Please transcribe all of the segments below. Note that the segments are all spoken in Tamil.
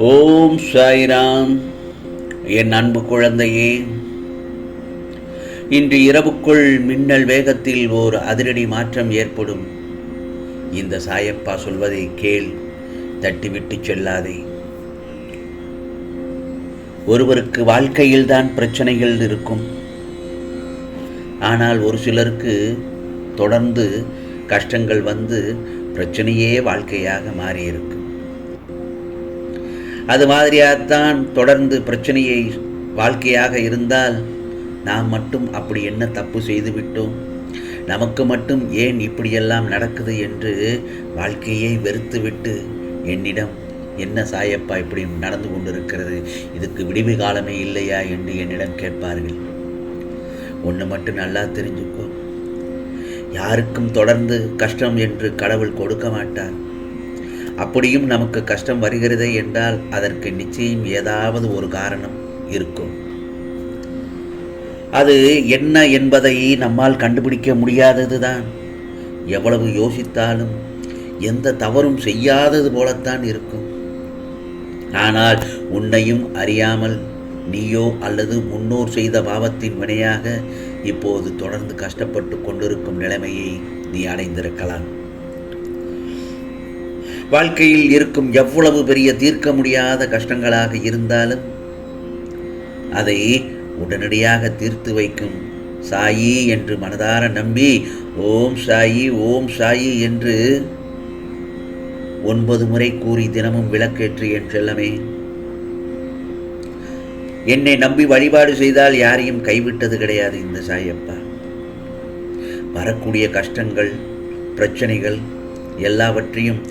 ஓம் சாய்ராம். என் அன்பு குழந்தையே, இன்று இரவுக்குள் மின்னல் வேகத்தில் ஓர் அதிரடி மாற்றம் ஏற்படும். இந்த சாயப்பா சொல்வதை கேள், தட்டிவிட்டு செல்லாதே. ஒருவருக்கு வாழ்க்கையில்தான் பிரச்சனைகள் இருக்கும். ஆனால் ஒரு சிலருக்கு தொடர்ந்து கஷ்டங்கள் வந்து பிரச்சனையே வாழ்க்கையாக மாறியிருக்கும். அது மாதிரியாகத்தான் தொடர்ந்து பிரச்சனையை வாழ்க்கையாக இருந்தால் நாம் மட்டும் அப்படி என்ன தப்பு செய்து விட்டோம், நமக்கு மட்டும் ஏன் இப்படியெல்லாம் நடக்குது என்று வாழ்க்கையை வெறுத்துவிட்டு என்னிடம் என்ன சாயப்பா இப்படி நடந்து கொண்டிருக்கிறது, இதுக்கு விடிவு காலமே இல்லையா என்று என்னிடம் கேட்பார்கள். ஒன்று மட்டும் நல்லா தெரிஞ்சுக்கோ, யாருக்கும் தொடர்ந்து கஷ்டம் என்று கடவுள் கொடுக்க மாட்டார். அப்படியும் நமக்கு கஷ்டம் வருகிறதே என்றால் அதற்கு நிச்சயம் ஏதாவது ஒரு காரணம் இருக்கும். அது என்ன என்பதை நம்மால் கண்டுபிடிக்க முடியாததுதான். எவ்வளவு யோசித்தாலும் எந்த தவறும் செய்யாதது போலத்தான் இருக்கும். ஆனால் உன்னையும் அறியாமல் நீயோ அல்லது முன்னோர் செய்த பாவத்தின் வினையாக இப்போது தொடர்ந்து கஷ்டப்பட்டு கொண்டிருக்கும் நிலைமையை நீ அடைந்திருக்கலாம். வாழ்க்கையில் இருக்கும் எவ்வளவு பெரிய தீர்க்க முடியாத கஷ்டங்களாக இருந்தாலும் அதை உடனடியாக தீர்த்து வைக்கும் சாயி என்று மனதார நம்பி ஓம் சாயி ஓம் சாயி என்று 9 முறை கூறி தினமும் விளக்கேற்று என் செல்லமே. என்னை நம்பி வழிபாடு செய்தால் யாரையும் கைவிட்டது கிடையாது இந்த சாயப்பா. வரக்கூடிய கஷ்டங்கள் பிரச்சனைகள் எல்லாவற்றையும்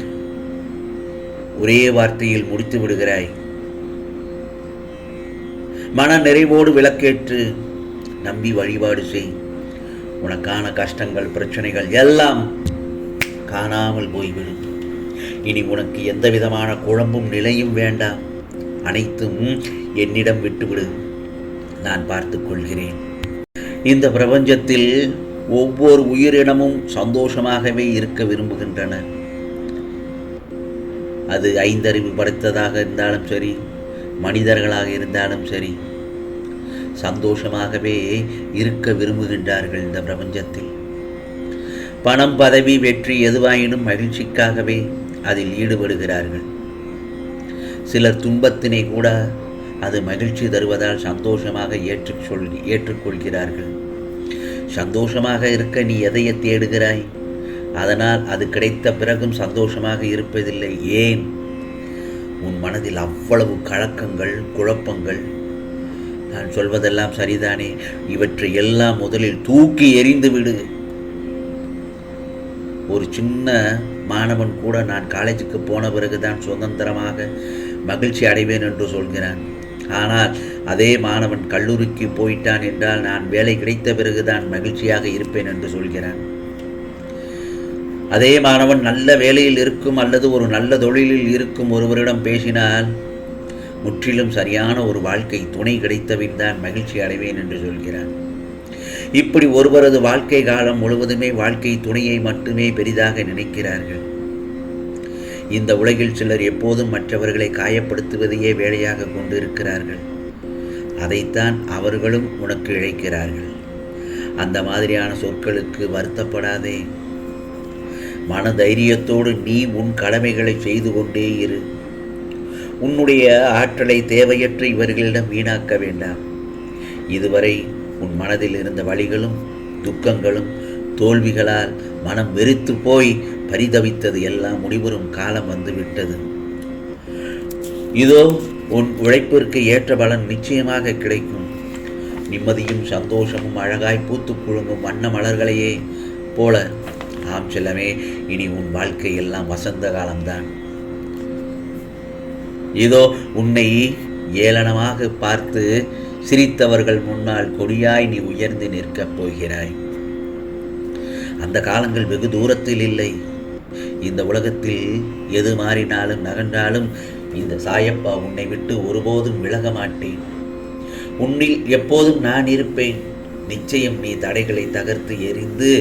ஒரே வார்த்தையில் முடித்து விடுகிறாய். மன நிறைவோடு விளக்கேற்று நம்பி வழிபாடு செய். உனக்கான கஷ்டங்கள் பிரச்சனைகள் எல்லாம் காணாமல் போய்விடும். இனி உனக்கு எந்த விதமான குழம்பும் நிலையும் வேண்டாம். அனைத்தும் என்னிடம் விட்டுவிடு, நான் பார்த்து கொள்கிறேன். இந்த பிரபஞ்சத்தில் ஒவ்வொரு உயிரினமும் சந்தோஷமாகவே இருக்க விரும்புகின்றன. அது 5 அறிவு படைத்ததாக இருந்தாலும் சரி, மனிதர்களாக இருந்தாலும் சரி, சந்தோஷமாகவே இருக்க விரும்புகின்றார்கள். இந்த பிரபஞ்சத்தில் பணம் பதவி வெற்றி எதுவாயினும் மகிழ்ச்சிக்காகவே அதில் ஈடுபடுகிறார்கள். சிலர் துன்பத்தினை கூட அது மகிழ்ச்சி தருவதால் சந்தோஷமாக ஏற்றுக்கொள்கிறார்கள். சந்தோஷமாக இருக்க நீ எதையை தேடுகிறாய்? அதனால் அது கிடைத்த பிறகும் சந்தோஷமாக இருப்பதில்லை. ஏன்? உன் மனதில் அவ்வளவு கலக்கங்கள் குழப்பங்கள். நான் சொல்வதெல்லாம் சரிதானே? இவற்றை எல்லாம் முதலில் தூக்கி எறிந்து விடு. ஒரு சின்ன மாணவன் கூட நான் காலேஜுக்கு போன பிறகுதான் சுதந்திரமாக மகிழ்ச்சி அடைவேன் என்று சொல்கிறான். ஆனால் அதே மாணவன் கல்லூரிக்கு போயிட்டான் என்றால் நான் வேலை கிடைத்த பிறகுதான் மகிழ்ச்சியாக இருப்பேன் என்று சொல்கிறான். அதே மாணவன் நல்ல வேலையில் இருக்கும் அல்லது ஒரு நல்ல தொழிலில் இருக்கும் ஒருவரிடம் பேசினால் முற்றிலும் சரியான ஒரு வாழ்க்கை துணை கிடைத்தபின் தான் மகிழ்ச்சி அடைவேன் என்று சொல்கிறான். இப்படி ஒருவரது வாழ்க்கை காலம் முழுவதுமே வாழ்க்கை துணையை மட்டுமே பெரிதாக நினைக்கிறார்கள். இந்த உலகில் சிலர் எப்போதும் மற்றவர்களை காயப்படுத்துவதையே வேலையாக கொண்டிருக்கிறார்கள். அதைத்தான் அவர்களும் உனக்கு இழைக்கிறார்கள். அந்த மாதிரியான சொற்களுக்கு வருத்தப்படாதே. மன தைரியத்தோடு நீ உன் கடமைகளை செய்து கொண்டே இரு. உன்னுடைய ஆற்றலை தேவையற்ற இவர்களிடம் வீணாக்க வேண்டாம். இதுவரை உன் மனதில் இருந்த வலிகளும் துக்கங்களும் தோல்விகளால் மனம் வெறுத்து போய் பரிதவித்தது எல்லாம் முடிவரும் காலம் வந்துவிட்டது. இதோ உன் உழைப்பிற்கு ஏற்ற பலன் நிச்சயமாக கிடைக்கும். நிம்மதியும் சந்தோஷமும் அழகாய் பூத்து குலுங்கும் வண்ண மலர்களையே போல. ஆம் செல்லமே, இனி உன் வாழ்க்கை எல்லாம் வசந்த காலம்தான். இதோ உன்னை ஏளனமாக பார்த்து சிரித்தவர்கள் முன்னால் கொடியாய் நீ உயர்ந்து நிற்கப் போகிறாய். அந்த காலங்கள் வெகு தூரத்தில் இல்லை. இந்த உலகத்தில் எது மாறினாலும் நகன்றாலும் இந்த சாயப்பா உன்னை விட்டு ஒருபோதும் விலக மாட்டேன். உன்னில் எப்போதும் நான் இருப்பேன். நிச்சயம் நீ தடைகளை தகர்த்து எறிந்து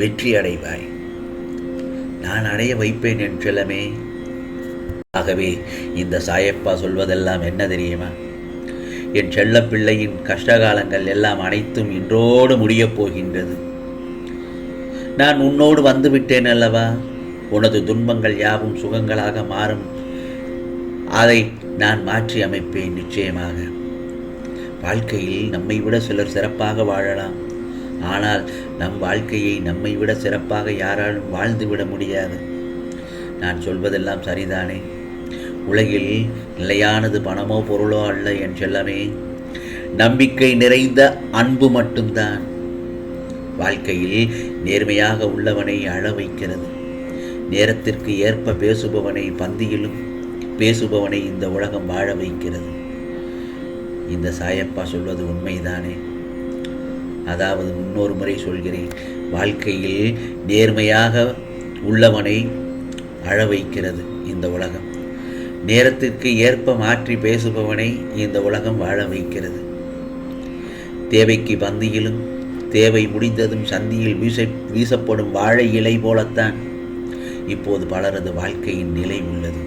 வெற்றி அடைவாய். நான் அடைய வைப்பேன் என் செல்லமே. ஆகவே இந்த சாயப்பா சொல்வதெல்லாம் என்ன தெரியுமா? என் செல்லப்பிள்ளையின் கஷ்டகாலங்கள் எல்லாம் அனைத்தும் இன்றோடு முடியப் போகின்றது. நான் உன்னோடு வந்துவிட்டேன் அல்லவா? உனது துன்பங்கள் யாவும் சுகங்களாக மாறும். அதை நான் மாற்றி அமைப்பேன். நிச்சயமாக வாழ்க்கையில் நம்மை விட சிலர் சிறப்பாக வாழலாம். ஆனால் நம் வாழ்க்கையை நம்மை விட சிறப்பாக யாராலும் வாழ்ந்துவிட முடியாது. நான் சொல்வதெல்லாம் சரிதானே? உலகில் நிலையானது பணமோ பொருளோ அல்ல என் செல்லமே. நம்பிக்கை நிறைந்த அன்பு மட்டும்தான் வாழ்க்கையில் நேர்மையாக உள்ளவனை அழ வைக்கிறது. நேரத்திற்கு ஏற்ப பேசுபவனை பந்தியிலும் பேசுபவனை இந்த உலகம் வாழ வைக்கிறது. இந்த சாயப்பா சொல்வது உண்மைதானே? அதாவது இன்னொரு முறை சொல்கிறேன், வாழ்க்கையில் நேர்மையாக உள்ளவனை அழ வைக்கிறது இந்த உலகம். நேரத்திற்கு ஏற்ப மாற்றி பேசுபவனை இந்த உலகம் வாழ வைக்கிறது. தேவைக்கு பந்தியிலும் தேவை முடிந்ததும் சந்தியில் வீசப்படும் வாழை இலை போலத்தான் இப்போது பலரது வாழ்க்கையின் நிலை உள்ளது.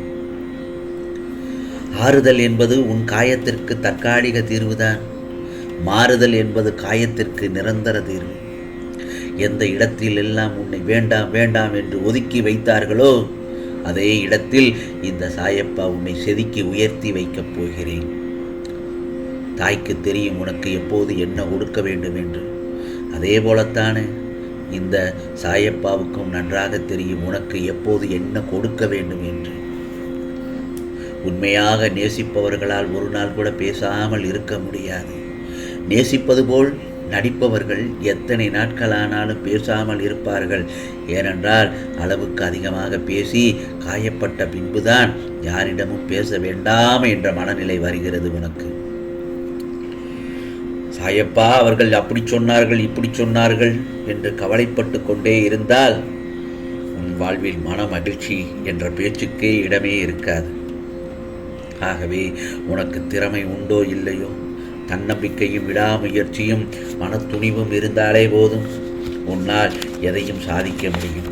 ஆறுதல் என்பது உன் காயத்திற்கு தற்காலிக தீர்வுதான். மாறுதல் என்பது காயத்திற்கு நிரந்தர தீர்வு. எந்த இடத்தில் எல்லாம் உன்னை வேண்டாம் வேண்டாம் என்று ஒதுக்கி வைத்தார்களோ அதே இடத்தில் இந்த சாயப்பா உன்னை செதுக்கி உயர்த்தி வைக்கப் போகிறேன். தாய்க்கு தெரியும் உனக்கு எப்போது என்ன கொடுக்க வேண்டும் என்று. அதே போலத்தானே இந்த சாயப்பாவுக்கும் நன்றாக தெரியும் உனக்கு எப்போது என்ன கொடுக்க வேண்டும் என்று. உண்மையாக நேசிப்பவர்களால் ஒரு நாள் கூட பேசாமல் இருக்க முடியாது. நேசிப்பது போல் நடிப்பவர்கள் எத்தனை நாட்களானாலும் பேசாமல் இருப்பார்கள். ஏனென்றால் அளவுக்கு அதிகமாக பேசி காயப்பட்ட பின்புதான் யாரிடமும் பேச வேண்டாம் என்ற மனநிலை வருகிறது உனக்கு. சாயப்பா அவர்கள் அப்படி சொன்னார்கள் இப்படி சொன்னார்கள் என்று கவலைப்பட்டு கொண்டே இருந்தால் உன் வாழ்வில் மன மகிழ்ச்சி என்ற பேச்சுக்கே இடமே இருக்காது. ஆகவே உனக்கு திறமை உண்டோ இல்லையோ, தன்னம்பிக்கையும் விடாமுயற்சியும் மனத்துணிவும் இருந்தாலே போதும், உன்னால் எதையும் சாதிக்க முடியும்.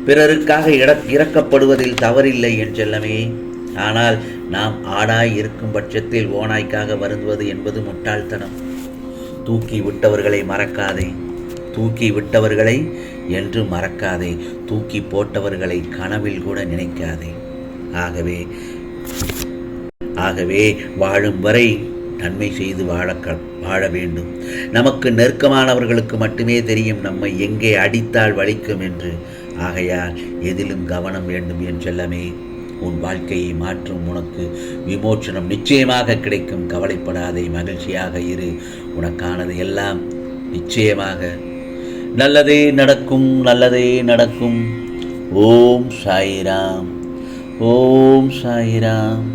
பிறருக்காக இறக்கப்படுவதில் தவறில்லை என் செல்லமே. ஆனால் நாம் ஆடாய் இருக்கும் பட்சத்தில் ஓனாய்க்காக வருந்துவது என்பது முட்டாள்தனம். தூக்கி விட்டவர்களை மறக்காதே, தூக்கி விட்டவர்களை என்று மறக்காதே, தூக்கி போட்டவர்களை கனவில் கூட நினைக்காதே. ஆகவே வாழும் வரை நன்மை செய்து வாழ வேண்டும். நமக்கு நெருக்கமானவர்களுக்கு மட்டுமே தெரியும் நம்மை எங்கே அடித்தால் வலிக்கும் என்று. ஆகையால் எதிலும் கவனம் வேண்டும் என் செல்லமே. உன் வாழ்க்கையை மாற்றும் உனக்கு விமோச்சனம் நிச்சயமாக கிடைக்கும். கவலைப்படாதே, மகிழ்ச்சியாக இரு. உனக்கானது எல்லாம் நிச்சயமாக நல்லதே நடக்கும், நல்லதே நடக்கும். ஓம் சாய்ராம், ஓம் சாய்ராம்.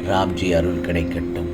ராம்ஜி அருள் கிடைக்கட்டும்.